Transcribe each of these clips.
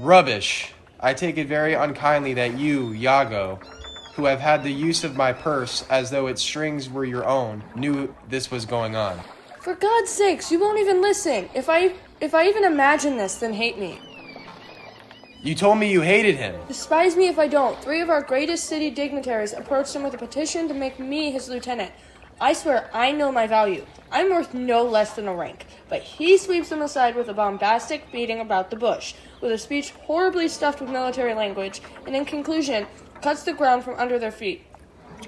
Rubbish. I take it very unkindly that you, Iago, who have had the use of my purse as though its strings were your own, knew this was going on. For God's sakes, you won't even listen. If I even imagine this, then hate me. You told me you hated him. Despise me if I don't. 3 of our greatest city dignitaries approached him with a petition to make me his lieutenant. I swear I know my value. I'm worth no less than a rank. But he sweeps them aside with a bombastic beating about the bush, with a speech horribly stuffed with military language, and in conclusion, cuts the ground from under their feet.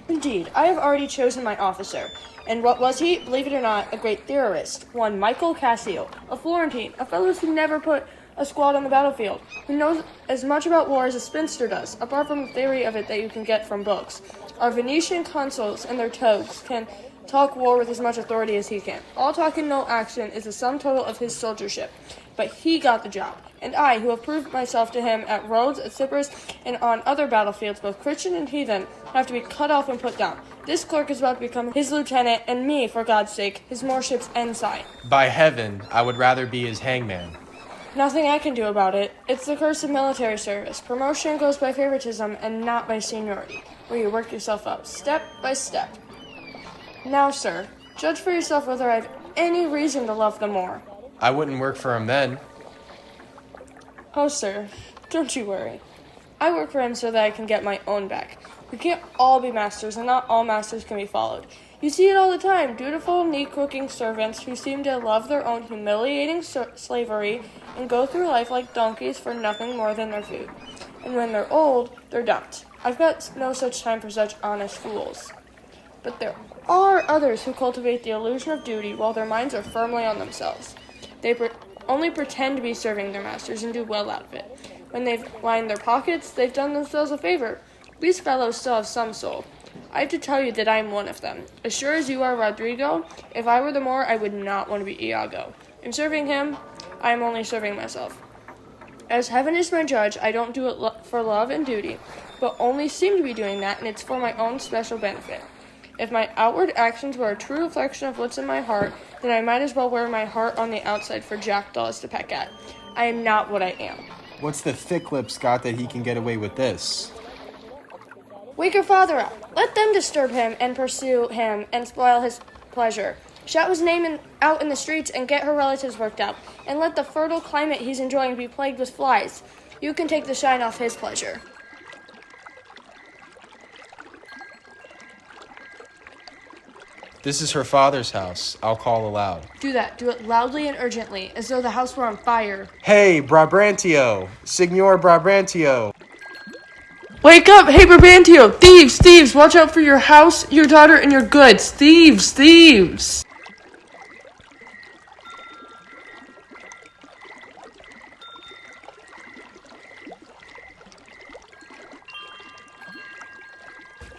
Indeed, I have already chosen my officer. And what was he? Believe it or not, a great theorist. One Michael Cassio, a Florentine, a fellow who never put a squad on the battlefield, who knows as much about war as a spinster does, apart from the theory of it that you can get from books. Our Venetian consuls and their togas can talk war with as much authority as he can. All talk and no action is the sum total of his soldiership. But he got the job, and I, who have proved myself to him at Rhodes, at Cyprus, and on other battlefields, both Christian and heathen, have to be cut off and put down. This clerk is about to become his lieutenant, and me, for God's sake, his moreship's ensign. By heaven, I would rather be his hangman. Nothing I can do about it. It's the curse of military service. Promotion goes by favoritism and not by seniority, where you work yourself up, step by step. Now, sir, judge for yourself whether I have any reason to love them more. I wouldn't work for him then. Oh, sir, don't you worry. I work for him so that I can get my own back. We can't all be masters, and not all masters can be followed. You see it all the time, dutiful, neat-cooking servants who seem to love their own humiliating slavery and go through life like donkeys for nothing more than their food. And when they're old, they're dumped. I've got no such time for such honest fools. But there are others who cultivate the illusion of duty while their minds are firmly on themselves. They only pretend to be serving their masters and do well out of it. When they've lined their pockets, they've done themselves a favor. These fellows still have some soul. I have to tell you that I am one of them. As sure as you are Rodrigo, if I were the Moor, I would not want to be Iago. In serving him, I am only serving myself. As heaven is my judge, I don't do it for love and duty, but only seem to be doing that, and it's for my own special benefit. If my outward actions were a true reflection of what's in my heart, then I might as well wear my heart on the outside for jackdaws to peck at. I am not what I am. What's the thick lips got that he can get away with this? Wake your father up. Let them disturb him and pursue him and spoil his pleasure. Shout his name out in the streets and get her relatives worked up. And let the fertile climate he's enjoying be plagued with flies. You can take the shine off his pleasure. This is her father's house. I'll call aloud. Do that. Do it loudly and urgently, as though the house were on fire. Hey, Brabantio! Signor Brabantio! Wake up! Hey, Brabantio! Thieves! Thieves! Watch out for your house, your daughter, and your goods! Thieves! Thieves!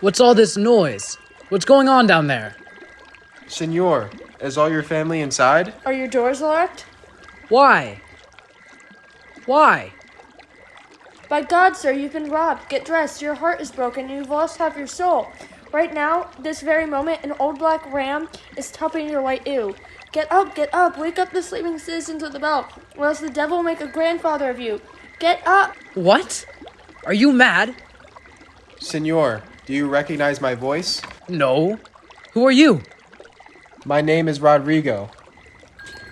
What's all this noise? What's going on down there? Signor, is all your family inside? Are your doors locked? Why? Why? By God, sir, you've been robbed. Get dressed. Your heart is broken and you've lost half your soul. Right now, this very moment, an old black ram is topping your white ewe. Get up, get up. Wake up the sleeping citizens with the bell, or else the devil will make a grandfather of you. Get up. What? Are you mad? Signor, do you recognize my voice? No. Who are you? My name is Rodrigo.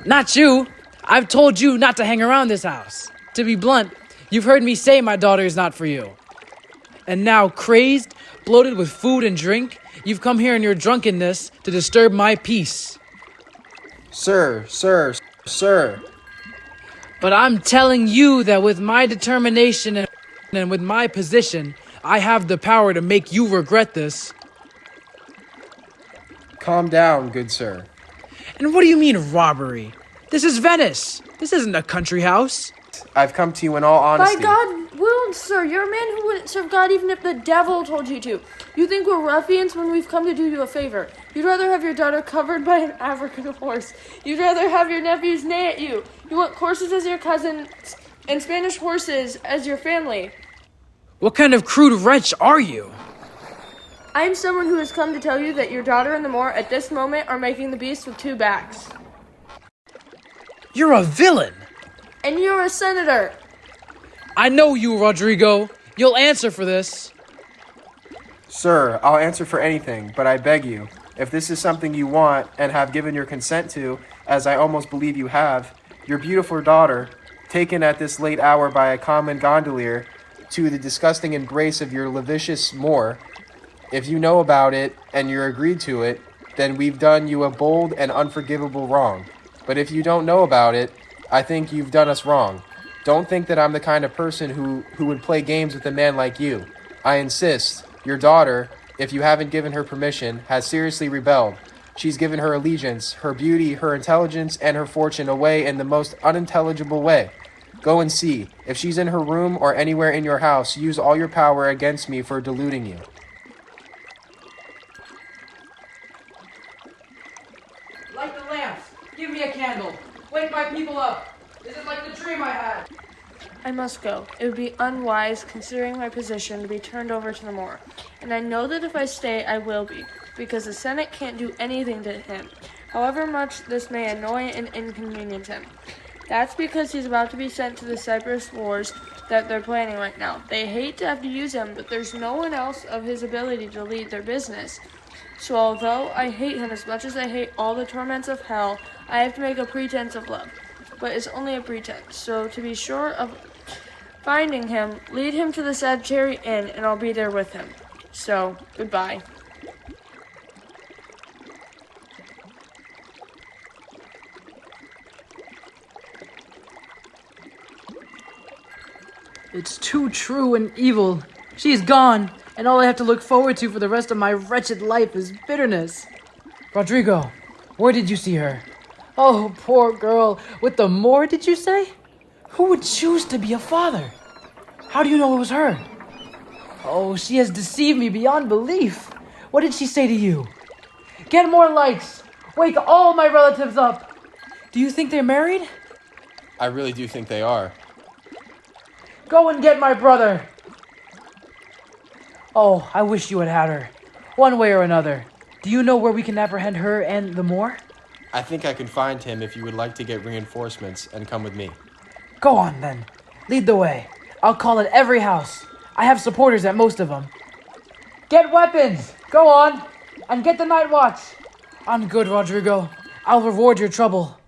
Not you. I've told you not to hang around this house. To be blunt, you've heard me say my daughter is not for you. And now, crazed, bloated with food and drink, you've come here in your drunkenness to disturb my peace. Sir. But I'm telling you that with my determination and with my position, I have the power to make you regret this. Calm down, good sir. And what do you mean, robbery? This is Venice. This isn't a country house. I've come to you in all honesty. By God, wounds, sir. You're a man who wouldn't serve God even if the devil told you to. You think we're ruffians when we've come to do you a favor. You'd rather have your daughter covered by an African horse. You'd rather have your nephews neigh at you. You want courses as your cousins and Spanish horses as your family. What kind of crude wretch are you? I am someone who has come to tell you that your daughter and the Moor at this moment are making the beast with 2 backs. You're a villain. And you're a senator. I know you, Rodrigo. You'll answer for this. Sir, I'll answer for anything, but I beg you, if this is something you want and have given your consent to, as I almost believe you have, your beautiful daughter, taken at this late hour by a common gondolier to the disgusting embrace of your lascivious Moor, if you know about it and you're agreed to it, then we've done you a bold and unforgivable wrong. But if you don't know about it, I think you've done us wrong. Don't think that I'm the kind of person who would play games with a man like you. I insist. Your daughter, if you haven't given her permission, has seriously rebelled. She's given her allegiance, her beauty, her intelligence, and her fortune away in the most unintelligible way. Go and see. If she's in her room or anywhere in your house, use all your power against me for deluding you. Light the lamps. Give me a candle. Wake my people up. This is like the dream I had. I must go. It would be unwise, considering my position, to be turned over to the Moor. And I know that if I stay, I will be, because the Senate can't do anything to him, however much this may annoy and inconvenience him. That's because he's about to be sent to the Cyprus wars that they're planning right now. They hate to have to use him, but there's no one else of his ability to lead their business. So although I hate him as much as I hate all the torments of hell, I have to make a pretense of love. But it's only a pretense, so to be sure of finding him, lead him to the Sagittary Inn, and I'll be there with him. So, goodbye. It's too true and evil. She's gone, and all I have to look forward to for the rest of my wretched life is bitterness. Rodrigo, where did you see her? Oh, poor girl. With the Moor, did you say? Who would choose to be a father? How do you know it was her? Oh, she has deceived me beyond belief. What did she say to you? Get more lights. Wake all my relatives up. Do you think they're married? I really do think they are. Go and get my brother. Oh, I wish you had had her. One way or another. Do you know where we can apprehend her and the Moor? I think I can find him if you would like to get reinforcements and come with me. Go on, then. Lead the way. I'll call at every house. I have supporters at most of them. Get weapons! Go on! And get the night watch! On good, Rodrigo. I'll reward your trouble.